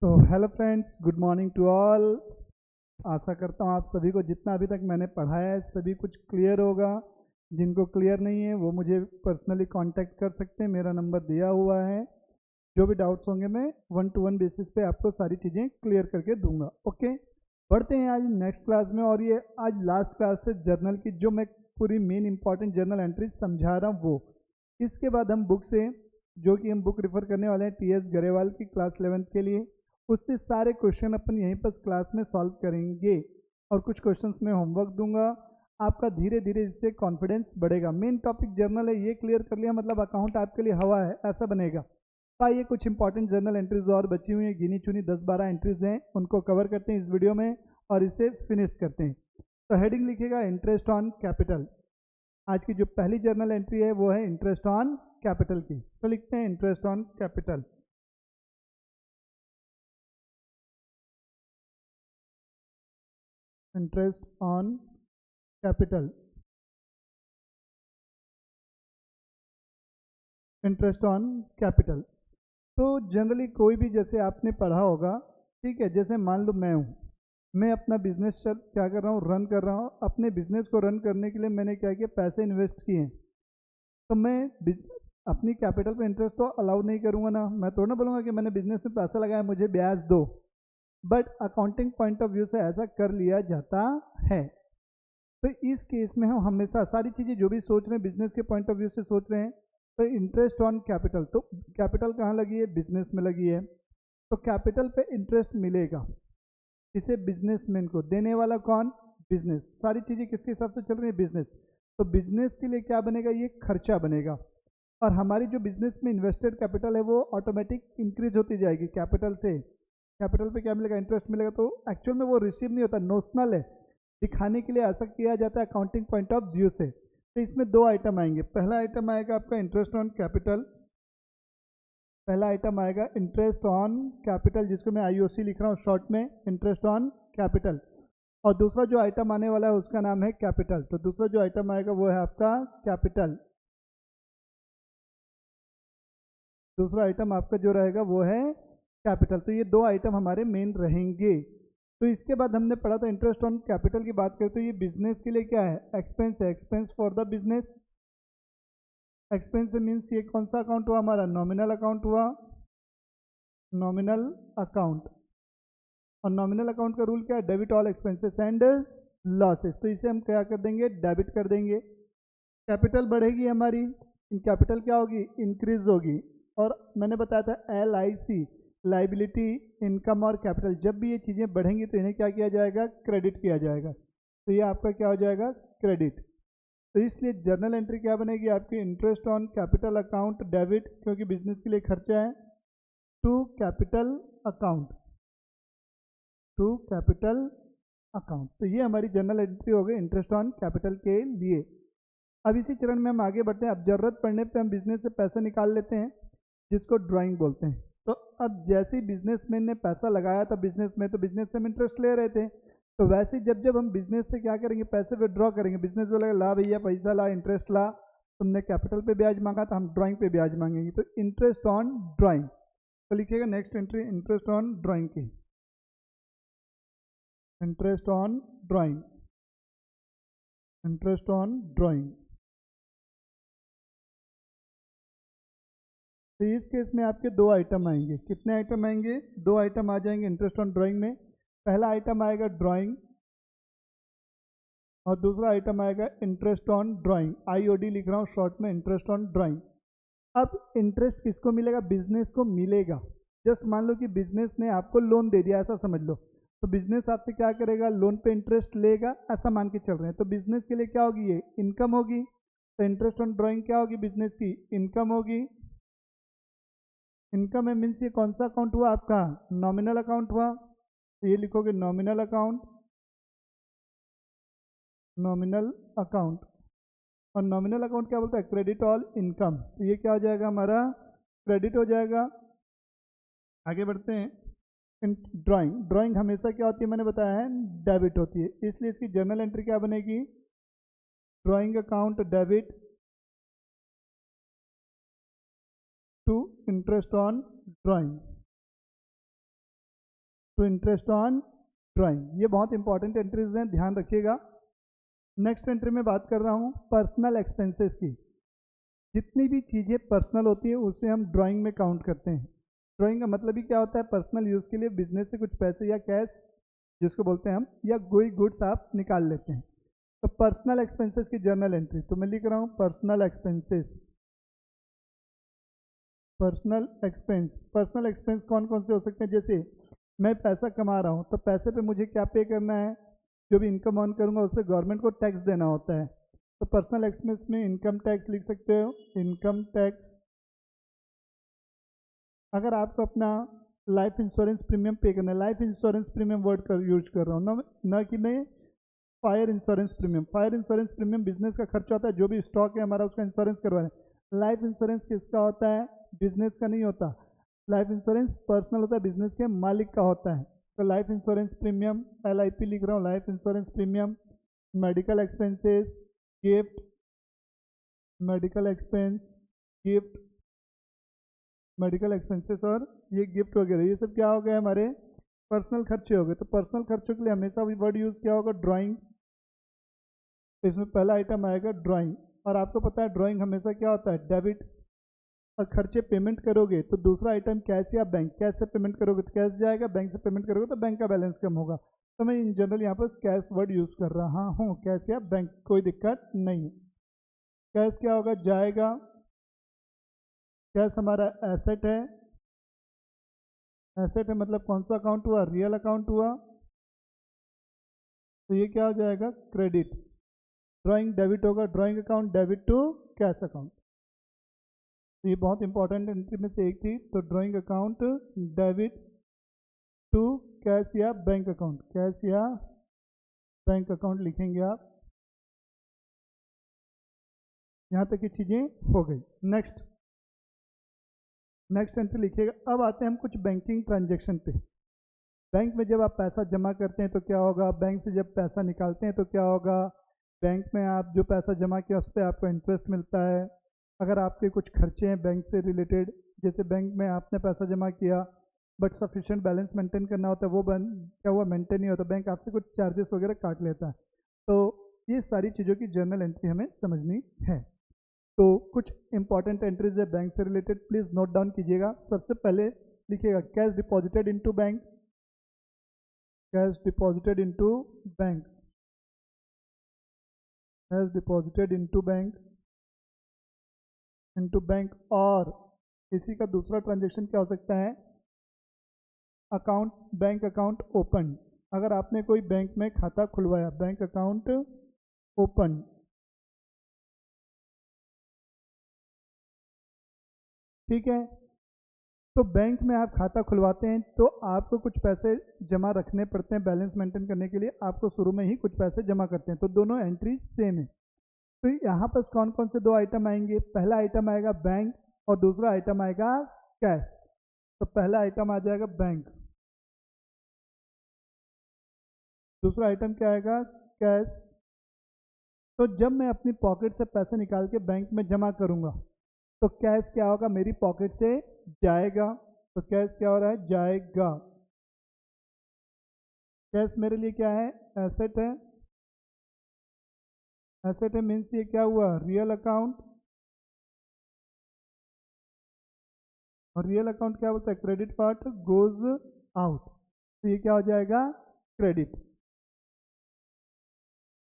तो hello friends, good morning to all. आशा करता हूँ आप सभी को जितना अभी तक मैंने पढ़ाया है सभी कुछ क्लियर होगा। जिनको क्लियर नहीं है वो मुझे पर्सनली कांटेक्ट कर सकते हैं, मेरा नंबर दिया हुआ है। जो भी डाउट्स होंगे मैं 1-to-1 बेसिस पे आपको सारी चीज़ें क्लियर करके दूंगा। ओके, बढ़ते हैं आज नेक्स्ट क्लास में। और ये आज लास्ट क्लास है जर्नल की, जो मैं पूरी मेन इंपॉर्टेंट जर्नल एंट्रीज समझा रहा हूँ वो। इसके बाद हम बुक से, जो कि हम बुक रेफर करने वाले हैं टी.एस. गरेवाल की क्लास 11th के लिए, उससे सारे क्वेश्चन अपन यहीं पर क्लास में सॉल्व करेंगे। और कुछ क्वेश्चंस में होमवर्क दूंगा। आपका धीरे धीरे इससे कॉन्फिडेंस बढ़ेगा। मेन टॉपिक जर्नल है, ये क्लियर कर लिया मतलब अकाउंट आपके लिए हवा है, ऐसा बनेगा। तो आइए कुछ इंपॉर्टेंट जर्नल एंट्रीज और बची हुई हैं, गिनी चुनी 10-12 एंट्रीज हैं, उनको कवर करते हैं इस वीडियो में और इसे फिनिश करते हैं। तो हेडिंग लिखिएगा इंटरेस्ट ऑन कैपिटल। आज की जो पहली जर्नल एंट्री है वो है इंटरेस्ट ऑन कैपिटल की। तो लिखते हैं interest on capital. Interest on capital. Interest on capital. तो जनरली कोई भी, जैसे आपने पढ़ा होगा, ठीक है, जैसे मान लो मैं हूँ, मैं अपना बिजनेस क्या कर रहा हूँ, रन कर रहा हूँ। अपने बिजनेस को रन करने के लिए मैंने क्या किया, पैसे इन्वेस्ट किए। तो मैं अपनी कैपिटल पे इंटरेस्ट तो अलाउ नहीं करूँगा ना। मैं थोड़ा ना बोलूँगा कि मैंने बिजनेस में पैसा लगाया मुझे ब्याज दो। But accounting point of view से ऐसा कर लिया जाता है। तो इस केस में हम हमेशा सारी चीज़ें जो भी सोच रहे हैं बिजनेस के पॉइंट ऑफ व्यू से सोच रहे हैं। तो इंटरेस्ट ऑन कैपिटल, तो कैपिटल कहाँ लगी है, बिजनेस में लगी है। तो कैपिटल पे इंटरेस्ट मिलेगा इसे बिजनेसमैन को, देने वाला कौन, बिजनेस। सारी चीज़ें किसके हिसाब से चल रही है, बिजनेस। तो बिजनेस के लिए क्या बनेगा, ये खर्चा बनेगा। और हमारी जो बिजनेस में इन्वेस्टेड कैपिटल है वो ऑटोमेटिक इंक्रीज होती जाएगी कैपिटल से। कैपिटल पे क्या मिलेगा, इंटरेस्ट मिलेगा। तो एक्चुअल में वो रिसीव नहीं होता, नोशनल है, दिखाने के लिए ऐसा किया जाता है अकाउंटिंग पॉइंट ऑफ व्यू से। तो इसमें दो आइटम आएंगे। पहला आइटम आएगा आपका इंटरेस्ट ऑन कैपिटल। पहला आइटम आएगा इंटरेस्ट ऑन कैपिटल, जिसको मैं आईओसी लिख रहा हूँ शॉर्ट में, इंटरेस्ट ऑन कैपिटल। और दूसरा जो आइटम आने वाला है उसका नाम है कैपिटल। तो दूसरा जो आइटम आएगा वो है आपका कैपिटल। दूसरा आइटम आपका जो रहेगा वो है कैपिटल। तो ये दो आइटम हमारे मेन रहेंगे। तो इसके बाद हमने पढ़ा था इंटरेस्ट ऑन कैपिटल की बात करते, तो ये बिजनेस के लिए क्या है, एक्सपेंस है, expense for the business. Expense means ये कौन सा अकाउंट हुआ हमारा, नॉमिनल अकाउंट हुआ, नॉमिनल अकाउंट। और नॉमिनल अकाउंट का रूल क्या है, debit all expenses and losses. तो इसे हम क्या कर देंगे, डेबिट कर देंगे। कैपिटल बढ़ेगी हमारी, कैपिटल क्या होगी, इंक्रीज होगी। और मैंने बताया था LIC, लाइबिलिटी, इनकम और कैपिटल, जब भी ये चीज़ें बढ़ेंगी तो इन्हें क्या किया जाएगा, क्रेडिट किया जाएगा। तो ये आपका क्या हो जाएगा, क्रेडिट। तो इसलिए जर्नल एंट्री क्या बनेगी आपकी, interest on capital account debit, क्योंकि बिजनेस के लिए खर्चा है, to capital account, to capital account. तो ये हमारी जर्नल एंट्री हो गई इंटरेस्ट ऑन कैपिटल के लिए। अब इसी चरण में हम आगे बढ़ते हैं। अब जरूरत पड़ने पे हम बिजनेस से पैसा निकाल लेते हैं, जिसको ड्राइंग बोलते हैं। तो अब जैसे ही बिजनेसमैन ने पैसा लगाया था बिजनेस में, तो बिजनेस से हम इंटरेस्ट ले रहे थे। तो वैसे ही जब जब हम बिजनेस से क्या करेंगे, पैसे विड्रॉ करेंगे, बिजनेस बोलेगा ला भैया पैसा ला, इंटरेस्ट ला, तुमने कैपिटल पे ब्याज मांगा था, हम ड्राइंग पे ब्याज मांगेंगे। तो इंटरेस्ट ऑन ड्राइंग। तो लिखिएगा next entry interest on drawing की, interest on drawing, interest on drawing. तो इस केस में आपके दो आइटम आएंगे। कितने आइटम आएंगे, दो आइटम आ जाएंगे इंटरेस्ट ऑन ड्राइंग में। पहला आइटम आएगा ड्राइंग और दूसरा आइटम आएगा इंटरेस्ट ऑन ड्राइंग। IOD लिख रहा हूँ शॉर्ट में, इंटरेस्ट ऑन ड्राइंग। अब इंटरेस्ट किसको मिलेगा, बिजनेस को मिलेगा। जस्ट मान लो कि बिजनेस ने आपको लोन दे दिया, ऐसा समझ लो। तो बिजनेस आपसे क्या करेगा, लोन पे इंटरेस्ट लेगा, ऐसा मान के चल रहे हैं। तो बिजनेस के लिए क्या होगी, ये इनकम होगी। तो इंटरेस्ट ऑन ड्राइंग क्या होगी, बिजनेस की इनकम होगी। इनकम है मीन्स ये कौन सा अकाउंट हुआ आपका, नॉमिनल अकाउंट हुआ। तो ये लिखोगे नॉमिनल अकाउंट, नॉमिनल अकाउंट। और नॉमिनल अकाउंट क्या बोलता है, क्रेडिट ऑल इनकम। तो ये क्या हो जाएगा हमारा, क्रेडिट हो जाएगा। आगे बढ़ते हैं। ड्राइंग, ड्राइंग हमेशा क्या होती है, मैंने बताया है डेबिट होती है, इसलिए इसकी जर्नल एंट्री क्या बनेगी, drawing account debit to interest on drawing. To interest on drawing. ये बहुत इंपॉर्टेंट एंट्रीज हैं, ध्यान रखिएगा। नेक्स्ट एंट्री में बात कर रहा हूँ पर्सनल एक्सपेंसेस की। जितनी भी चीज़ें पर्सनल होती है उसे हम ड्राइंग में काउंट करते हैं। ड्राइंग का मतलब ही क्या होता है, पर्सनल यूज़ के लिए बिजनेस से कुछ पैसे या कैश जिसको बोलते हैं हम, या कोई गुड्स आप निकाल लेते हैं। तो पर्सनल एक्सपेंसेस की जर्नल एंट्री, तो मैं लिख रहा हूँ पर्सनल एक्सपेंसेस। पर्सनल एक्सपेंस कौन कौन से हो सकते हैं, जैसे मैं पैसा कमा रहा हूँ तो पैसे पे मुझे क्या पे करना है, जो भी इनकम अर्न करूँगा उस पर गवर्नमेंट को टैक्स देना होता है। तो पर्सनल एक्सपेंस में इनकम टैक्स लिख सकते हो, इनकम टैक्स। अगर आपको अपना लाइफ इंश्योरेंस प्रीमियम पे करना है, लाइफ इंश्योरेंस प्रीमियम वर्ड का यूज कर रहा हूँ न कि मैं fire insurance premium. Fire insurance premium business का खर्चा होता है, जो भी स्टॉक है हमारा उसका इंश्योरेंस करवाना है। लाइफ इंश्योरेंस किसका होता है, बिजनेस का नहीं होता। लाइफ इंश्योरेंस पर्सनल होता है, बिजनेस के मालिक का होता है। तो लाइफ इंश्योरेंस प्रीमियम, LIP लिख रहा हूँ, life insurance premium. Medical expenses, gift, medical expense, gift, medical expenses और ये गिफ्ट वगैरह, ये सब क्या हो गए हमारे पर्सनल खर्चे हो गए। तो पर्सनल खर्चों के लिए हमेशा भी वर्ड यूज़ क्या होगा, ड्राइंग। तो इसमें पहला आइटम आएगा ड्राइंग। और आपको पता है ड्राइंग हमेशा क्या होता है, डेबिट। और खर्चे पेमेंट करोगे तो दूसरा आइटम कैश या बैंक। कैश से पेमेंट करोगे तो कैश जाएगा, बैंक से पेमेंट करोगे तो बैंक का बैलेंस कम होगा। तो मैं इन जनरल यहाँ पर कैश वर्ड यूज़ कर रहा हूँ, कैश या बैंक, कोई दिक्कत नहीं। कैश क्या होगा, जाएगा। कैश हमारा एसेट है। एसेट है मतलब कौन सा अकाउंट हुआ, रियल अकाउंट हुआ। तो ये क्या हो जाएगा, क्रेडिट। ड्राइंग डेबिट होगा, drawing account debit to cash account. तो ये बहुत इंपॉर्टेंट एंट्री में से एक थी। तो drawing account debit to cash या बैंक अकाउंट, कैश या बैंक अकाउंट लिखेंगे आप। यहाँ तक की चीज़ें हो गई। नेक्स्ट एंट्री लिखिएगा। अब आते हैं हम कुछ बैंकिंग ट्रांजेक्शन पे। बैंक में जब आप पैसा जमा करते हैं तो क्या होगा, बैंक से जब पैसा निकालते हैं तो क्या होगा, बैंक में आप जो पैसा जमा किया उस पर आपको इंटरेस्ट मिलता है। अगर आपके कुछ खर्चे हैं बैंक से रिलेटेड, जैसे बैंक में आपने पैसा जमा किया बट सफिशिएंट बैलेंस मेंटेन करना होता है, वो क्या हुआ, मेंटेन नहीं होता, बैंक आपसे कुछ चार्जेस वगैरह काट लेता है। तो ये सारी चीज़ों की जर्नल एंट्री हमें समझनी है। तो कुछ इंपॉर्टेंट एंट्रीज है बैंक से रिलेटेड, प्लीज़ नोट डाउन कीजिएगा। सबसे पहले लिखिएगा cash deposited into bank, cash deposited into bank, cash deposited into bank, into bank. और इसी का दूसरा ट्रांजेक्शन क्या हो सकता है, अकाउंट, बैंक अकाउंट ओपन। अगर आपने कोई बैंक में खाता खुलवाया, बैंक अकाउंट ओपन, ठीक है। तो बैंक में आप खाता खुलवाते हैं तो आपको कुछ पैसे जमा रखने पड़ते हैं, बैलेंस मेंटेन करने के लिए आपको शुरू में ही कुछ पैसे जमा करते हैं। तो दोनों एंट्री सेम है। तो यहाँ पर कौन कौन से दो आइटम आएंगे, पहला आइटम आएगा बैंक और दूसरा आइटम आएगा कैश। तो पहला आइटम आ जाएगा बैंक, दूसरा आइटम क्या आएगा, कैश। तो जब मैं अपनी पॉकेट से पैसे निकाल के बैंक में जमा करूँगा तो कैश क्या होगा, मेरी पॉकेट से जाएगा। तो कैश क्या हो रहा है, जाएगा। कैश मेरे लिए क्या है, एसेट है। एसेट है मीन्स ये क्या हुआ, रियल अकाउंट। और रियल अकाउंट क्या बोलता है, क्रेडिट पार्ट गोज आउट। तो ये क्या हो जाएगा, क्रेडिट।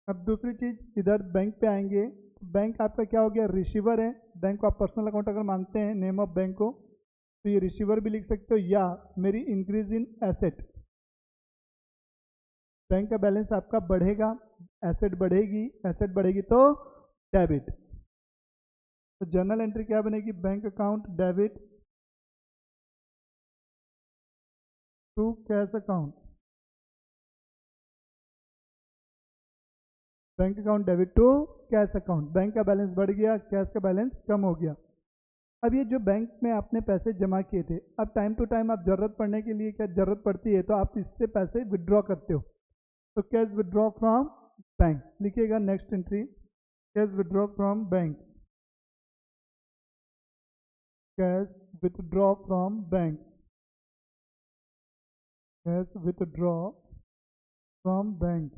अब दूसरी चीज, इधर बैंक पे आएंगे। बैंक आपका क्या हो गया, रिसीवर है। बैंक को आप पर्सनल अकाउंट अगर मानते हैं नेम ऑफ बैंक को, तो ये रिसीवर भी लिख सकते हो। या मेरी इंक्रीज इन एसेट, बैंक का बैलेंस आपका बढ़ेगा, एसेट बढ़ेगी, एसेट बढ़ेगी तो डेबिट। तो जर्नल एंट्री क्या बनेगी, bank account debit to cash account, bank account debit to cash account. Bank का बैलेंस बढ़ गया, कैश का बैलेंस कम हो गया। अब ये जो बैंक में आपने पैसे जमा किए थे, अब टाइम टू टाइम आप जरूरत पड़ने के लिए, क्या जरूरत पड़ती है तो आप इससे पैसे विड्रॉ करते हो। तो कैश विड्रॉ फ्रॉम बैंक लिखिएगा। Next entry, cash withdraw from bank, cash withdraw from bank. Cash withdraw from bank.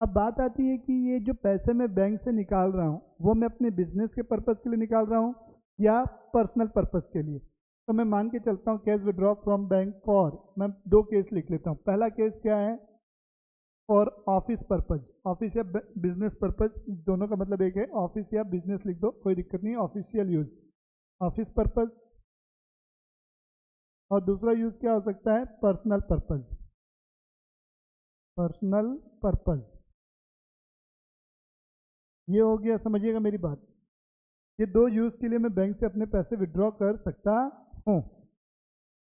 अब बात आती है कि ये जो पैसे मैं बैंक से निकाल रहा हूँ वो मैं अपने बिजनेस के पर्पज़ के लिए निकाल रहा हूँ या पर्सनल पर्पज़ के लिए। तो मैं मान के चलता हूँ cash withdraw from bank for, मैं दो केस लिख लेता हूँ। पहला केस क्या है, फॉर ऑफिस पर्पज़, ऑफिस या बिजनेस पर्पज़ दोनों का मतलब एक है, ऑफिस या बिजनेस लिख दो कोई दिक्कत नहीं, ऑफिशियल यूज़ ऑफिस पर्पज़। और दूसरा यूज़ क्या हो सकता है, पर्सनल पर्पज़, पर्सनल पर्पज़। ये हो गया, समझिएगा मेरी बात। ये दो यूज़ के लिए मैं बैंक से अपने पैसे विड्रॉ कर सकता हूँ।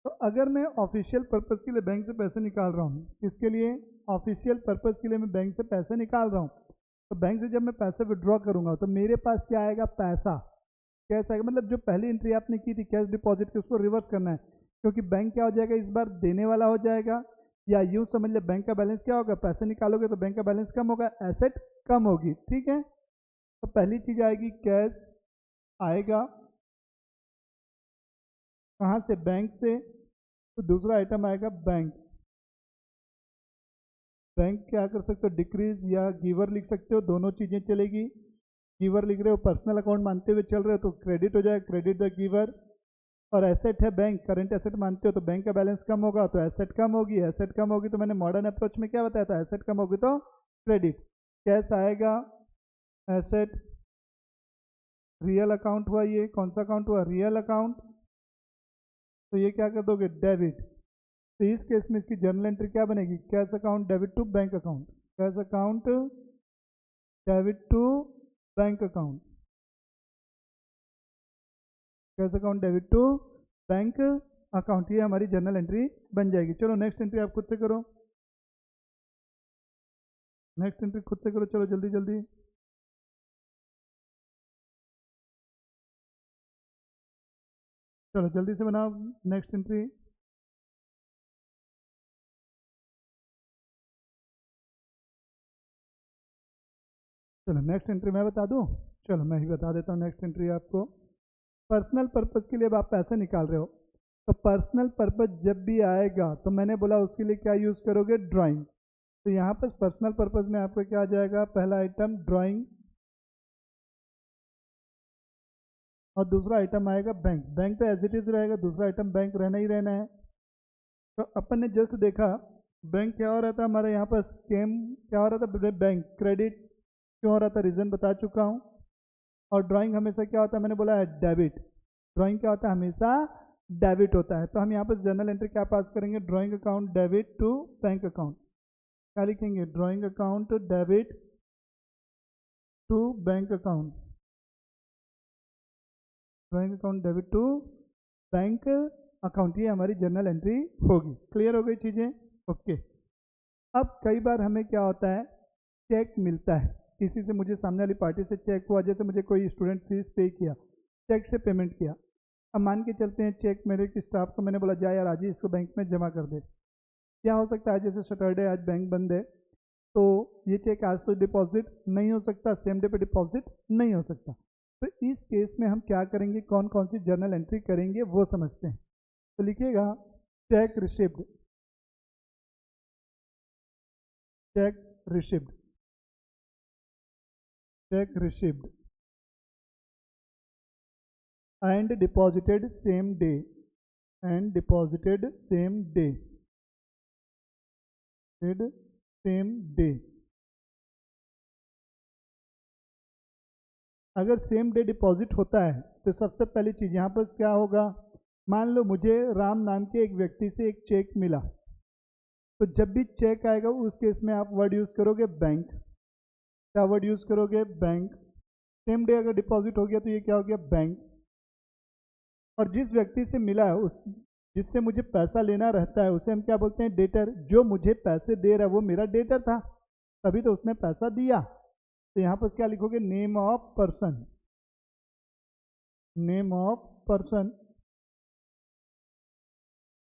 तो अगर मैं ऑफिशियल पर्पज़ के लिए बैंक से पैसे निकाल रहा हूँ, इसके लिए ऑफिशियल पर्पज़ के लिए मैं बैंक से पैसे निकाल रहा हूँ, तो बैंक से जब मैं पैसे विड्रॉ करूँगा तो मेरे पास क्या आएगा, पैसा। कैश आएगा, मतलब जो पहली एंट्री आपने की थी कैश डिपॉजिट की उसको रिवर्स करना है, क्योंकि बैंक क्या हो जाएगा, इस बार देने वाला हो जाएगा। या यूँ समझ ले, बैंक का बैलेंस क्या होगा, पैसे निकालोगे तो बैंक का बैलेंस कम होगा, एसेट कम होगी, ठीक है। तो पहली चीज़ आएगी कैश आएगा कहाँ से, बैंक से। तो दूसरा आइटम आएगा बैंक। बैंक क्या कर सकते हो, डिक्रीज या गिवर लिख सकते हो, दोनों चीज़ें चलेगी। गिवर लिख रहे हो, पर्सनल अकाउंट मानते हुए चल रहे हो तो क्रेडिट हो जाएगा, क्रेडिट द गिवर। और एसेट है बैंक, करंट एसेट मानते हो तो बैंक का बैलेंस कम होगा तो एसेट कम होगी, एसेट कम होगी तो मैंने मॉडर्न अप्रोच में क्या बताया था, एसेट कम होगी तो क्रेडिट। कैश आएगा एसेट, रियल अकाउंट हुआ, ये कौन सा अकाउंट हुआ, रियल अकाउंट, तो ये क्या कर दोगे, डेबिट। तो इस केस में इसकी जर्नल एंट्री क्या बनेगी, cash account debit to bank account, cash account debit to bank account, cash account debit to bank account, ये हमारी जर्नल एंट्री बन जाएगी। चलो नेक्स्ट एंट्री आप खुद से करो, नेक्स्ट एंट्री खुद से करो, चलो जल्दी जल्दी। चलो जल्दी से बनाओ नेक्स्ट एंट्री। चलो नेक्स्ट एंट्री मैं बता दूं, चलो मैं ही बता देता हूँ नेक्स्ट एंट्री आपको। पर्सनल पर्पज़ के लिए अब आप पैसे निकाल रहे हो, तो पर्सनल पर्पज़ जब भी आएगा तो मैंने बोला उसके लिए क्या यूज़ करोगे, ड्राइंग। तो यहाँ पर पर्सनल पर्पज़ में आपका क्या आ जाएगा, पहला आइटम ड्राइंग और दूसरा आइटम आएगा बैंक। बैंक तो एज इट इज़ रहेगा, दूसरा आइटम बैंक रहना ही रहना है। तो अपन ने जस्ट देखा बैंक क्या हो रहा था हमारे यहाँ पर, स्कैम क्या हो रहा था, बैंक क्रेडिट क्यों हो रहा था, रीज़न बता चुका हूँ। और ड्राइंग हमेशा क्या होता है, मैंने बोला है डेबिट, ड्राइंग क्या होता है, हमेशा डेबिट होता है। तो हम यहाँ पर जर्नल एंट्री क्या पास करेंगे, drawing account debit to bank account. क्या लिखेंगे, drawing account debit to bank account, drawing account debit to bank account, ये हमारी जर्नल एंट्री होगी। क्लियर हो गई चीज़ें, ओके। अब कई बार हमें क्या होता है, चेक मिलता है किसी से, मुझे सामने वाली पार्टी से चेक हुआ, जैसे मुझे कोई स्टूडेंट फीस पे किया, चेक से पेमेंट किया। अब मान के चलते हैं चेक मेरे की स्टाफ को मैंने बोला जा यार आज ही इसको बैंक में जमा कर दे। क्या हो सकता है, जैसे सैटरडे आज बैंक बंद है तो ये चेक आज तो डिपॉजिट नहीं हो सकता, सेम डे पे डिपॉजिट नहीं हो सकता। तो इस केस में हम क्या करेंगे, कौन कौन सी जर्नल एंट्री करेंगे वो समझते हैं। तो लिखिएगा cheque receipt, cheque receipt, cheque receipt and deposited same day, and deposited same day, did same day। अगर सेम डे डिपॉजिट होता है तो सबसे पहली चीज़ यहाँ पर क्या होगा, मान लो मुझे राम नाम के एक व्यक्ति से एक चेक मिला, तो जब भी चेक आएगा उस केस में आप वर्ड यूज़ करोगे बैंक। क्या वर्ड यूज़ करोगे, बैंक। सेम डे अगर डिपॉजिट हो गया तो ये क्या हो गया, बैंक। और जिस व्यक्ति से मिला है, उस जिससे मुझे पैसा लेना रहता है उसे हम क्या बोलते हैं, डेटर। जो मुझे पैसे दे रहा है वो मेरा डेटर था, तभी तो उसने पैसा दिया। तो यहाँ पर क्या लिखोगे, name of person, name of person,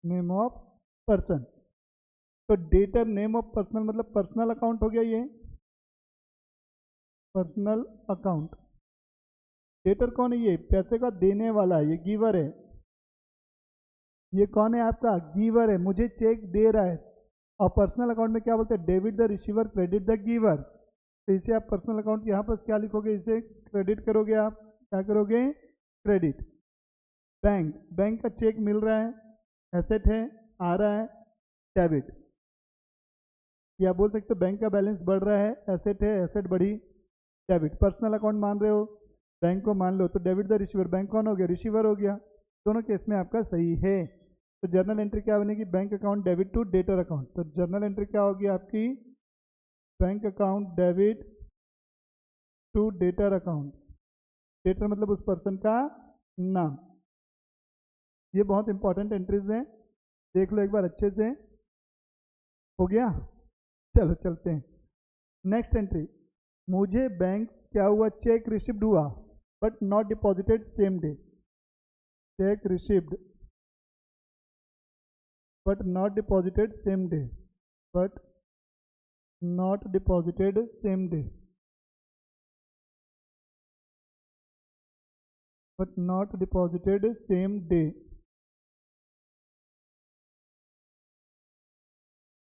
name of person. तो डेटर नेम ऑफ पर्सन मतलब पर्सनल अकाउंट हो गया, ये पर्सनल अकाउंट। डेटर कौन है, ये पैसे का देने वाला है, ये गिवर है। ये कौन है आपका गिवर है, मुझे चेक दे रहा है। और पर्सनल अकाउंट में क्या बोलते हैं, debit the receiver credit the giver. तो इसे आप पर्सनल अकाउंट यहाँ पर क्या लिखोगे, इसे क्रेडिट करोगे, आप क्या करोगे, क्रेडिट। बैंक, बैंक का चेक मिल रहा है, एसेट है, आ रहा है, डेबिट। या बोल सकते हो बैंक का बैलेंस बढ़ रहा है, एसेट है, एसेट बढ़ी, डेबिट। पर्सनल अकाउंट मान रहे हो, बैंक को मान लो, तो डेबिट द रिसीवर, बैंक कौन हो गया, रिसीवर हो गया। दोनों केस में आपका सही है। तो जर्नल एंट्री क्या बनेगी, bank account debit to debtor account. तो जर्नल एंट्री क्या होगी आपकी, bank account debit to debtor account. Debtor मतलब उस पर्सन का नाम। ये बहुत इंपॉर्टेंट एंट्रीज हैं, देख लो एक बार अच्छे से। हो गया, चलो चलते हैं नेक्स्ट एंट्री। मुझे बैंक क्या हुआ, चेक रिसिव्ड हुआ but not deposited same day. Cheque received but not deposited same day, but not deposited same day, but not deposited same day.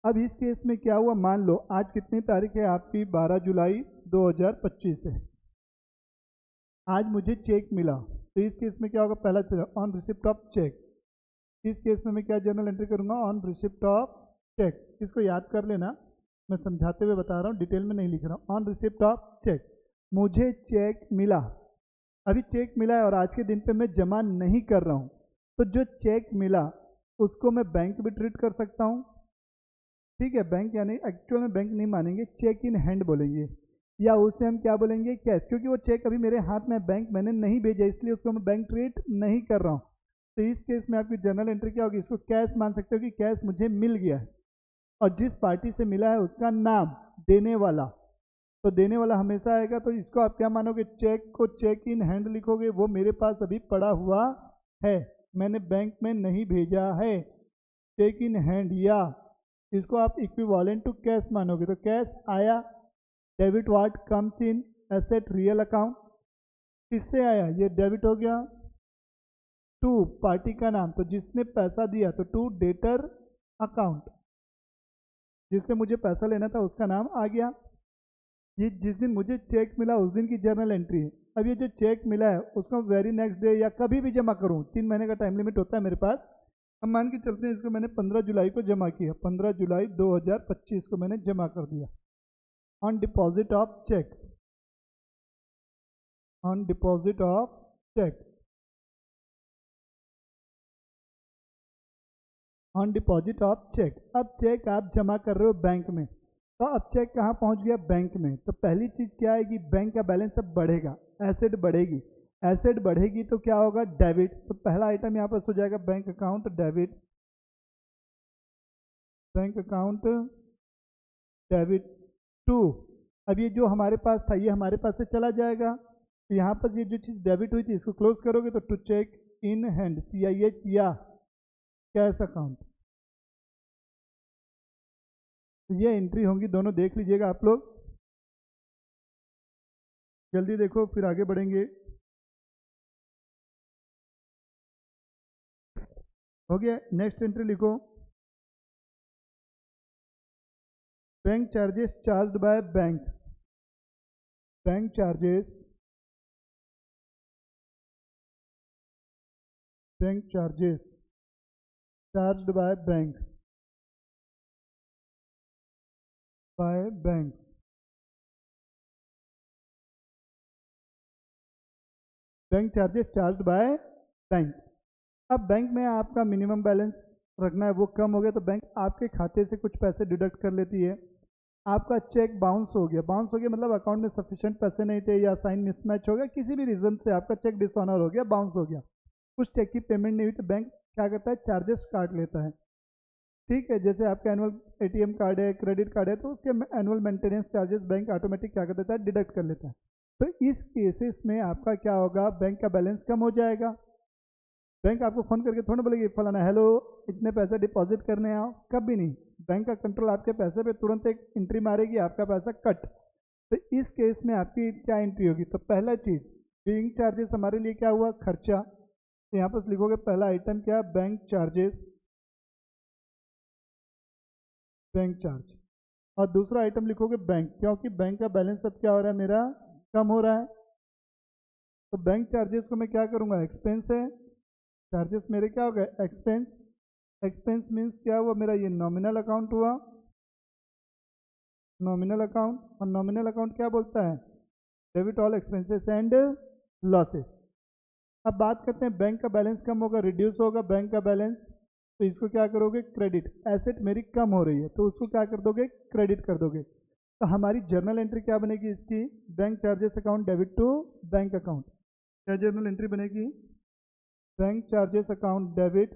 अब इस केस में क्या हुआ, मान लो आज कितनी तारीख है आपकी, 12 जुलाई 2025 है। आज मुझे चेक मिला, तो इस केस में क्या होगा, पहला चलो ऑन रिसिप्ट ऑफ चेक। इस केस में मैं क्या जर्नल एंट्री करूंगा, ऑन रिसिप्ट ऑफ चेक। इसको याद कर लेना, मैं समझाते हुए बता रहा हूँ, डिटेल में नहीं लिख रहा हूँ। ऑन रिसिप्ट ऑफ चेक, मुझे चेक मिला, अभी चेक मिला है और आज के दिन पे मैं जमा नहीं कर रहा हूँ, तो जो चेक मिला उसको मैं बैंक भी ट्रीट कर सकता हूँ। ठीक है, बैंक यानी एक्चुअल में बैंक नहीं मानेंगे, चेक इन हैंड बोलेंगे, या उसे हम क्या बोलेंगे, कैश, क्योंकि वो चेक अभी मेरे हाथ में, बैंक मैंने नहीं भेजा, इसलिए उसको मैं बैंक ट्रीट नहीं कर रहा हूँ। तो इस केस में आपकी जर्नल एंट्री क्या होगी, इसको कैश मान सकते हो कि कैश मुझे मिल गया है, और जिस पार्टी से मिला है उसका नाम, देने वाला, तो देने वाला हमेशा आएगा। तो इसको आप क्या मानोगे, चेक को चेक इन हैंड लिखोगे, वो मेरे पास अभी पड़ा हुआ है, मैंने बैंक में नहीं भेजा है, चेक इन हैंड। या इसको आप इक्विवेलेंट टू कैश मानोगे, तो कैश आया, debit what comes in asset real account, किससे आया, ये डेबिट हो गया। टू पार्टी का नाम, तो जिसने पैसा दिया, तो टू डेटर अकाउंट, जिससे मुझे पैसा लेना था उसका नाम आ गया। ये जिस दिन मुझे चेक मिला उस दिन की जर्नल एंट्री है। अब ये जो चेक मिला है उसको वेरी नेक्स्ट डे या कभी भी जमा करूँ, 3 महीने का टाइम लिमिट होता है मेरे पास। हम मान के चलते हैं इसको मैंने 15 जुलाई को जमा किया, 15 जुलाई 2025 को मैंने जमा कर दिया। On deposit of cheque, on deposit of cheque, on deposit of cheque. अब चेक आप जमा कर रहे हो बैंक में, तो अब चेक कहाँ पहुँच गया, बैंक में। तो पहली चीज़ क्या आएगी, बैंक का बैलेंस अब बढ़ेगा, एसेट बढ़ेगी, एसेट बढ़ेगी तो क्या होगा, डेबिट। तो पहला आइटम यहाँ पर हो जाएगा bank account debit, bank account debit to. अब ये जो हमारे पास था ये हमारे पास से चला जाएगा, तो यहाँ पर ये जो चीज़ डेबिट हुई थी इसको क्लोज करोगे, तो to cheque in hand, CIH, या कैश अकाउंट। तो ये एंट्री होंगी, दोनों देख लीजिएगा आप लोग, जल्दी देखो फिर आगे बढ़ेंगे। हो गया, नेक्स्ट एंट्री लिखो, bank charges charged by bank, bank charges, bank charges charged by bank, by bank. Bank charges charged by bank. अब बैंक में आपका मिनिमम बैलेंस रखना है, वो कम हो गया तो बैंक आपके खाते से कुछ पैसे डिडक्ट कर लेती है। आपका चेक बाउंस हो गया, बाउंस हो गया मतलब अकाउंट में सफिशिएंट पैसे नहीं थे, या साइन मिसमैच हो गया, किसी भी रीज़न से आपका चेक डिसऑनर हो गया, बाउंस हो गया, उस चेक की पेमेंट नहीं हुई, तो बैंक क्या करता है, चार्जेस काट लेता है। ठीक है, जैसे आपका एनुअल ATM कार्ड है, क्रेडिट कार्ड है, तो उसके annual maintenance charges bank automatic क्या कर देता है, डिडक्ट कर लेता है। तो इस केसेस में आपका क्या होगा, बैंक का बैलेंस कम हो जाएगा। बैंक आपको फ़ोन करके थोड़ा बोलेगी फलाना हेलो इतने पैसे डिपॉजिट करने आओ, कभी नहीं। बैंक का कंट्रोल आपके पैसे पे तुरंत एक एंट्री मारेगी, आपका पैसा कट। तो इस केस में आपकी क्या एंट्री होगी, तो पहला चीज़ बिलिंग चार्जेस हमारे लिए क्या हुआ, खर्चा, तो यहाँ पर लिखोगे पहला आइटम क्या है, बैंक चार्जेस, बैंक चार्ज। और दूसरा आइटम लिखोगे बैंक, क्योंकि बैंक का बैलेंस अब क्या हो रहा है, मेरा कम हो रहा है। तो बैंक चार्जेस को मैं क्या करूँगा, एक्सपेंस है, चार्जेस मेरे क्या हो गए, एक्सपेंस। एक्सपेंस मीन्स क्या हुआ मेरा, ये नॉमिनल अकाउंट हुआ, नॉमिनल अकाउंट। और नॉमिनल अकाउंट क्या बोलता है, debit all expenses and losses. अब बात करते हैं बैंक का बैलेंस कम होगा, रिड्यूस होगा बैंक का बैलेंस, तो इसको क्या करोगे, क्रेडिट। एसेट मेरी कम हो रही है तो उसको क्या कर दोगे, क्रेडिट कर दोगे। तो हमारी जर्नल एंट्री क्या बनेगी इसकी, bank charges account debit to bank account. क्या जर्नल एंट्री बनेगी, bank charges account debit,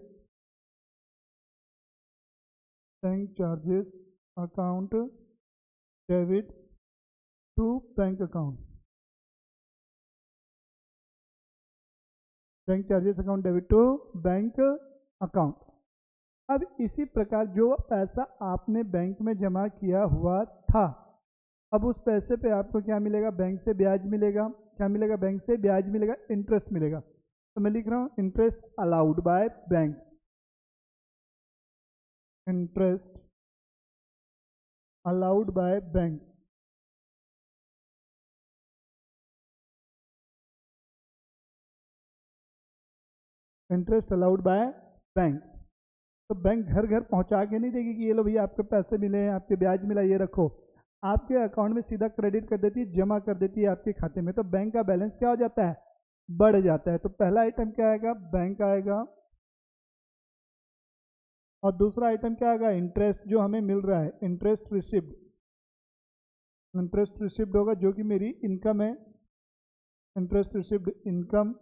bank charges account debit to bank account, bank charges account debit to bank account. अब इसी प्रकार जो पैसा आपने बैंक में जमा किया हुआ था, अब उस पैसे पे आपको क्या मिलेगा, बैंक से ब्याज मिलेगा। क्या मिलेगा, बैंक से ब्याज मिलेगा, इंटरेस्ट मिलेगा। तो मैं लिख रहा हूँ interest allowed by bank, interest allowed by bank. Interest allowed by bank. तो बैंक घर घर पहुंचा के नहीं देगी कि ये लो भैया आपके पैसे मिले हैं, आपके ब्याज मिला, ये रखो। आपके अकाउंट में सीधा क्रेडिट कर देती है, जमा कर देती है आपके खाते में। तो बैंक का बैलेंस क्या हो जाता है, बढ़ जाता है। तो पहला आइटम क्या आएगा, बैंक आएगा। और दूसरा आइटम क्या आएगा, इंटरेस्ट जो हमें मिल रहा है, इंटरेस्ट रिसिप्ड। इंटरेस्ट रिसिप्ड होगा जो कि मेरी इनकम है, इंटरेस्ट रिसिप्ड इनकम।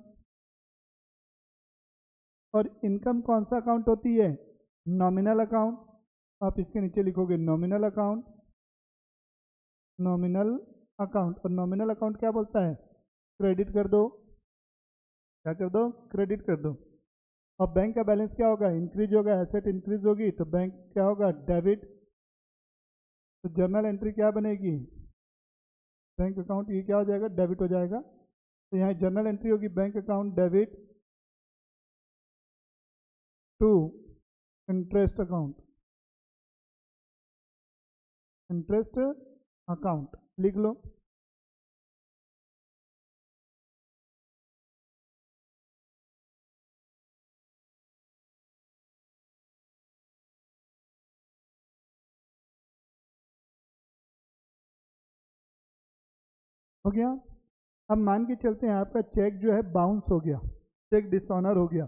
और इनकम कौन सा अकाउंट होती है, नॉमिनल अकाउंट। आप इसके नीचे लिखोगे नॉमिनल अकाउंट, नॉमिनल अकाउंट। और नॉमिनल अकाउंट क्या बोलता है, क्रेडिट कर दो। क्या कर दो, क्रेडिट कर दो। और बैंक का बैलेंस क्या होगा, इंक्रीज होगा, एसेट इंक्रीज होगी तो बैंक क्या होगा, डेबिट। तो जर्नल एंट्री क्या बनेगी, बैंक अकाउंट, ये क्या हो जाएगा, डेबिट हो जाएगा। तो यहाँ जर्नल एंट्री होगी bank account debit to interest account, interest account लिख लो। हो गया। अब मान के चलते हैं आपका चेक जो है बाउंस हो गया, चेक डिसऑनर हो गया,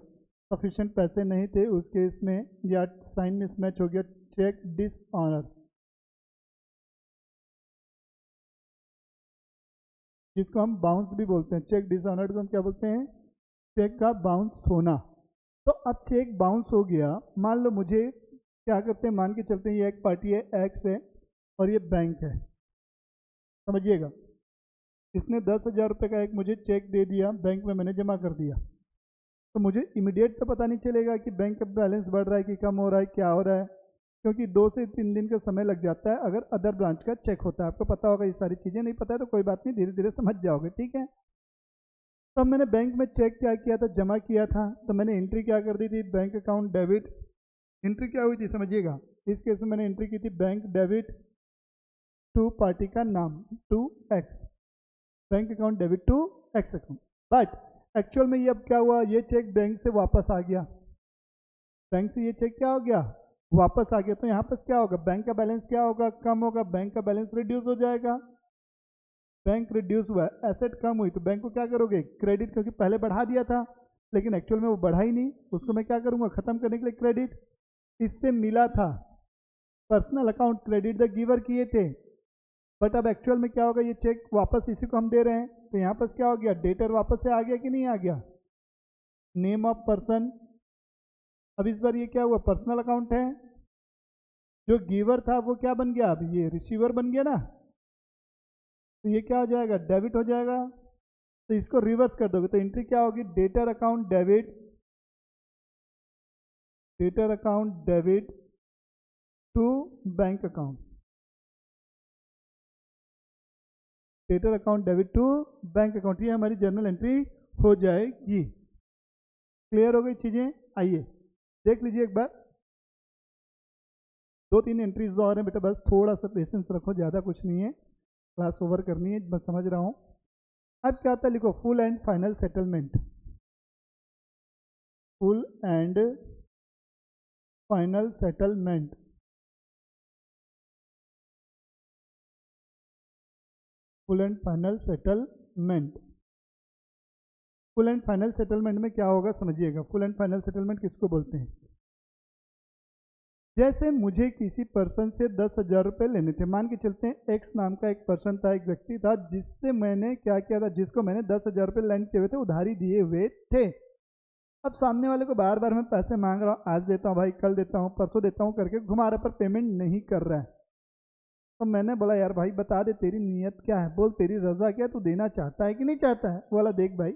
सफिशिएंट पैसे नहीं थे उस केस में, या साइन मिसमैच हो गया, चेक डिसऑनर, जिसको हम बाउंस भी बोलते हैं। चेक डिसऑनर्ड को हम क्या बोलते हैं, चेक का बाउंस होना। तो अब चेक बाउंस हो गया, मान लो मुझे क्या करते हैं, मान के चलते हैं ये एक पार्टी है, एक्स है, और ये बैंक है, समझिएगा। इसने 10,000 रुपये का एक मुझे चेक दे दिया, बैंक में मैंने जमा कर दिया। तो मुझे इमीडिएट तो पता नहीं चलेगा कि बैंक का बैलेंस बढ़ रहा है कि कम हो रहा है, क्या हो रहा है, क्योंकि 2 से 3 दिन का समय लग जाता है अगर अदर ब्रांच का चेक होता है। आपको पता होगा, ये सारी चीज़ें नहीं पता है तो कोई बात नहीं, धीरे धीरे समझ जाओगे, ठीक है। तो अब मैंने बैंक में चेक क्या किया था, जमा किया था, तो मैंने एंट्री क्या कर दी थी, बैंक अकाउंट डेबिट। एंट्री क्या हुई थी समझिएगा, इस केस में मैंने एंट्री की थी बैंक डेबिट टू पार्टी का नाम, to X, bank account debit to X account. But actual में ये अब क्या हुआ, ये चेक बैंक से वापस आ गया, बैंक से ये चेक क्या हो गया, वापस आ गया। तो यहाँ पर क्या होगा, बैंक का बैलेंस क्या होगा, कम होगा, बैंक का बैलेंस रिड्यूस हो जाएगा। बैंक रिड्यूस हुआ, एसेट कम हुई, तो बैंक को क्या करोगे, क्रेडिट, क्योंकि पहले बढ़ा दिया था लेकिन एक्चुअल में वो बढ़ा ही नहीं, उसको मैं क्या करूँगा, खत्म करने के लिए क्रेडिट। इससे मिला था personal account, credit the giver किए थे, बट अब एक्चुअल में क्या होगा, ये चेक वापस इसी को हम दे रहे हैं, तो यहाँ पर क्या हो गया, डेटर वापस से आ गया कि नहीं आ गया, नेम ऑफ पर्सन। अब इस बार ये क्या हुआ, पर्सनल अकाउंट है, जो गिवर था वो क्या बन गया, अब ये रिसीवर बन गया ना, तो ये क्या हो जाएगा, डेबिट हो जाएगा। तो इसको रिवर्स कर दोगे तो एंट्री क्या होगी, debtor account debit, debtor account debit to bank account, debtor account debit to bank account, ये हमारी जर्नल एंट्री हो जाएगी। क्लियर हो गई चीज़ें? आइए देख लीजिए एक बार। 2-3 एंट्रीज और हैं बेटा, बस थोड़ा सा पेशेंस रखो, ज़्यादा कुछ नहीं है, क्लास ओवर करनी है, बस समझ रहा हूँ। अब क्या आता है, लिखो full and final settlement. Full and final settlement. Full and final settlement. Full and final settlement में क्या होगा समझिएगा। फुल एंड फाइनल सेटलमेंट किसको बोलते हैं? जैसे मुझे किसी पर्सन से 10,000 रुपये लेने थे, मान के चलते हैं एक्स नाम का एक पर्सन था, एक व्यक्ति था, जिससे मैंने क्या किया था, जिसको मैंने 10,000 रुपये लैंड किए हुए थे, उधारी दिए हुए थे। अब सामने वाले को बार बार मैं पैसे मांग रहा हूँ, आज देता हूँ भाई, कल देता हूँ, परसों देता हूँ करके घुमा रहा, पर पेमेंट नहीं कर रहा है। तो मैंने बोला यार भाई बता दे तेरी नीयत क्या है, बोल तेरी रजा क्या है, तू देना चाहता है कि नहीं चाहता है। बोला देख भाई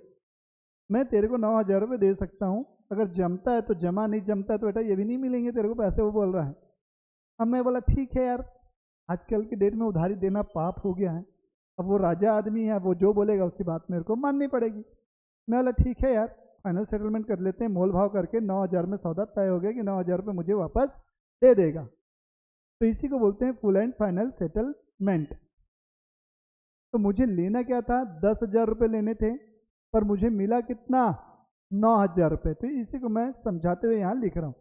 मैं तेरे को 9,000 रुपये दे सकता हूँ, अगर जमता है तो जमा, नहीं जमता है तो बेटा ये भी नहीं मिलेंगे तेरे को पैसे, वो बोल रहा है। अब मैं बोला ठीक है यार, आजकल की डेट में उधारी देना पाप हो गया है, अब वो राजा आदमी है, वो जो बोलेगा उसकी बात मेरे को माननी पड़ेगी। मैं बोला ठीक है यार, फाइनल सेटलमेंट कर लेते हैं, मोल भाव करके 9,000 में सौदा तय हो गया कि 9,000 रुपये मुझे वापस दे देगा। तो इसी को बोलते हैं फुल एंड फाइनल सेटलमेंट। तो मुझे लेना क्या था, 10,000 रुपये लेने थे, पर मुझे मिला कितना, 9,000 रुपये। तो इसी को मैं समझाते हुए यहाँ लिख रहा हूँ,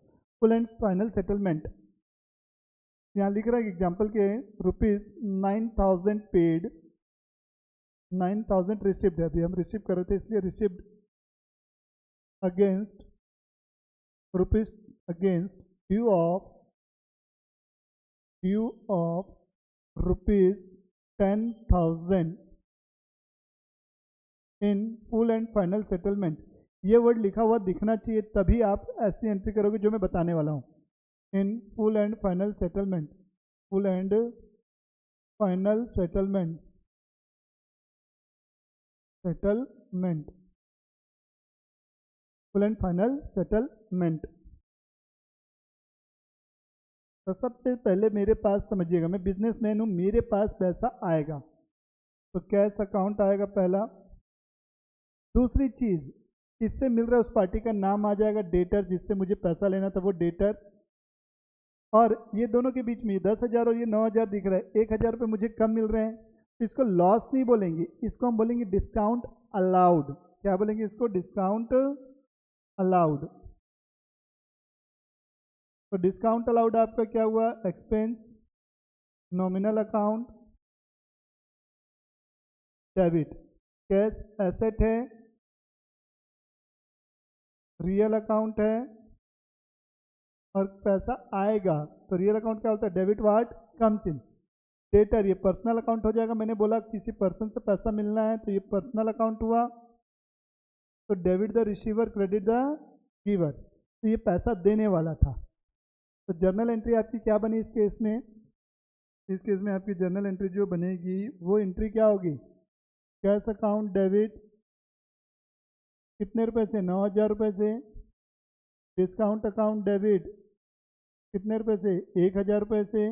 फुल एंड फाइनल सेटलमेंट। यहाँ लिख रहा है एग्जाम्पल के ₹9,000 पेड, 9,000 रिसिप्ड है, अभी हम रिसीव कर रहे थे इसलिए received against rupees, against due of ₹10,000 in full and final settlement. ये वर्ड लिखा हुआ दिखना चाहिए, तभी आप ऐसी एंट्री करोगे जो मैं बताने वाला हूँ। In full and final settlement, full and final settlement, settlement, full and final settlement. तो सबसे पहले मेरे पास समझिएगा, मैं बिजनेसमैन हूँ, मेरे पास पैसा आएगा तो कैश अकाउंट आएगा पहला। दूसरी चीज़, इससे मिल रहा है उस पार्टी का नाम आ जाएगा, डेटर, जिससे मुझे पैसा लेना था वो डेटर। और ये दोनों के बीच में 10,000 और ये 9,000 दिख रहा है, 1,000 रुपये मुझे कम मिल रहे हैं। इसको लॉस नहीं बोलेंगे, इसको हम बोलेंगे डिस्काउंट अलाउड। क्या बोलेंगे इसको, डिस्काउंट अलाउड। तो डिस्काउंट अलाउड आपका क्या हुआ, expense, nominal account, debit. Cash asset है, रियल अकाउंट है, और पैसा आएगा तो रियल अकाउंट क्या होता है, debit watt comes in. Debtor, ये पर्सनल अकाउंट हो जाएगा, मैंने बोला किसी पर्सन से पैसा मिलना है तो ये पर्सनल अकाउंट हुआ। तो debit the receiver, credit the giver, तो ये पैसा देने वाला था। तो जर्नल एंट्री आपकी क्या बनी इस केस में, इस केस में आपकी जर्नल एंट्री जो बनेगी वो एंट्री क्या होगी, कैश अकाउंट डेबिट कितने रुपए से, 9,000 रुपये से। डिस्काउंट अकाउंट डेबिट कितने रुपए से, 1,000 रुपये से।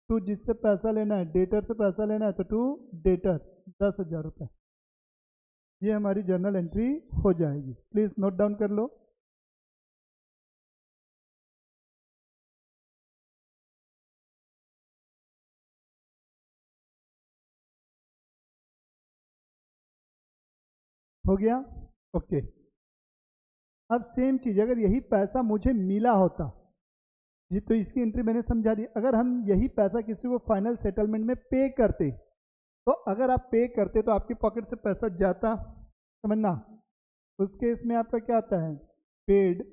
टू जिससे पैसा लेना है, डेटर से पैसा लेना है, तो टू डेटर 10,000 रुपये। ये हमारी जर्नल एंट्री हो जाएगी, प्लीज़ नोट डाउन कर लो। हो गया, ओके। अब सेम चीज़, अगर यही पैसा मुझे मिला होता जी, तो इसकी एंट्री मैंने समझा दी। अगर हम यही पैसा किसी को फाइनल सेटलमेंट में पे करते, तो अगर आप पे करते तो आपकी पॉकेट से पैसा जाता, समझना। उस केस में आपका क्या आता है, पेड,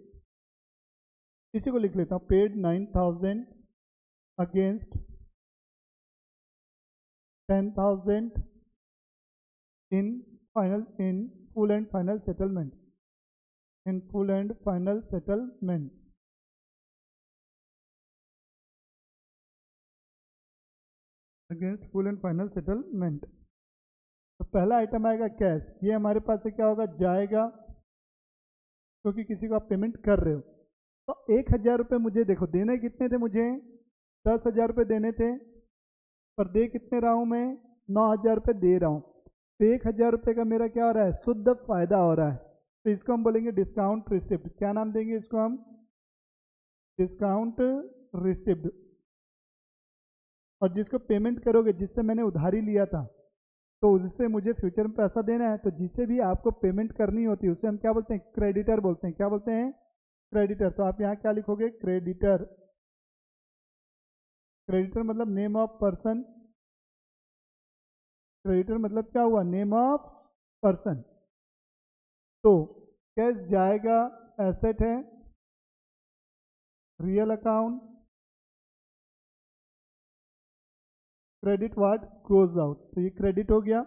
इसी को लिख लेता हूँ, paid 9,000 against 10,000 in final, in full and final settlement, in full and final settlement. Against full and final settlement. तो पहला आइटम आएगा कैश, ये हमारे पास से क्या होगा, जाएगा, क्योंकि किसी को आप पेमेंट कर रहे हो। तो 1,000 रुपये मुझे, देखो देने कितने थे मुझे, 10,000 रुपये देने थे, पर दे कितने रहा हूँ मैं, 9,000 रुपये दे रहा हूँ। तो 1,000 रुपये का मेरा क्या हो रहा है, शुद्ध फायदा हो रहा है। तो इसको हम बोलेंगे डिस्काउंट रिसिप्ट। क्या नाम देंगे इसको हम? Discount receipt. और जिसको पेमेंट करोगे, जिससे मैंने उधारी लिया था, तो उससे मुझे फ्यूचर में पैसा देना है, तो जिसे भी आपको पेमेंट करनी होती है उसे हम क्या बोलते हैं? क्रेडिटर बोलते हैं। क्या बोलते हैं? क्रेडिटर। तो आप यहाँ क्या लिखोगे? क्रेडिटर। क्रेडिटर मतलब नेम ऑफ पर्सन। क्रेडिटर मतलब क्या हुआ? Name of person. तो कैश जाएगा, एसेट है, real account, credit what goes out, तो ये क्रेडिट हो गया।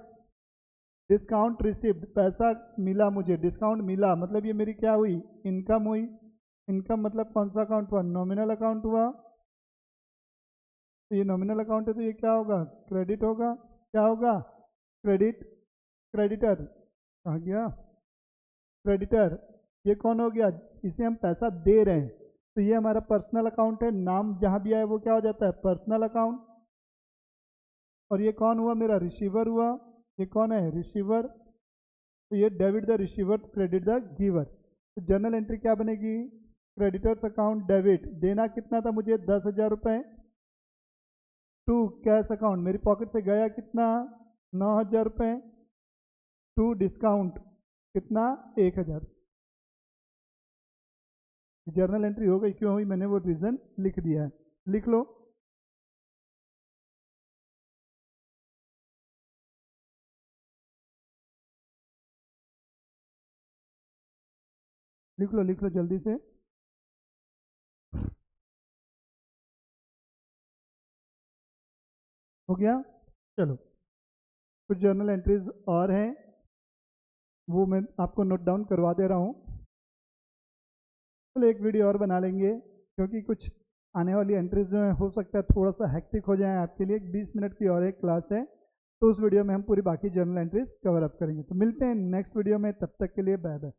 डिस्काउंट रिसिप्ट, पैसा मिला मुझे, डिस्काउंट मिला मतलब ये मेरी क्या हुई? इनकम हुई। इनकम मतलब कौन सा अकाउंट हुआ? नॉमिनल अकाउंट हुआ। तो ये नॉमिनल अकाउंट है, तो ये क्या होगा? क्रेडिट होगा। क्या होगा? क्रेडिट। क्रेडिटर आ गया। क्रेडिटर ये कौन हो गया? इसे हम पैसा दे रहे हैं, तो ये हमारा पर्सनल अकाउंट है। नाम जहाँ भी आए वो क्या हो जाता है? Personal account. और ये कौन हुआ? मेरा रिसीवर हुआ। ये कौन है? रिसीवर। तो ये debit the receiver, credit the giver. तो जर्नल एंट्री क्या बनेगी? क्रेडिटर्स अकाउंट डेबिट, देना कितना था मुझे? 10,000 रुपये। टू कैश अकाउंट, मेरी पॉकेट से गया कितना? 9,000 रुपये। टू डिस्काउंट कितना? 1,000। जर्नल एंट्री हो गई। क्यों हुई? मैंने वो रीज़न लिख दिया है। लिख लो। लिख लो, लिख लो जल्दी से। हो गया? चलो, कुछ जर्नल एंट्रीज और हैं, वो मैं आपको नोट डाउन करवा दे रहा हूँ। चलो एक वीडियो और बना लेंगे, क्योंकि कुछ आने वाली एंट्रीज जो है हो सकता है थोड़ा सा हेक्टिक हो जाए आपके लिए। 20 मिनट की और एक क्लास है, तो उस वीडियो में हम पूरी बाकी जर्नल एंट्रीज कवर अप करेंगे। तो मिलते हैं नेक्स्ट वीडियो में, तब तक के लिए बाय बाय।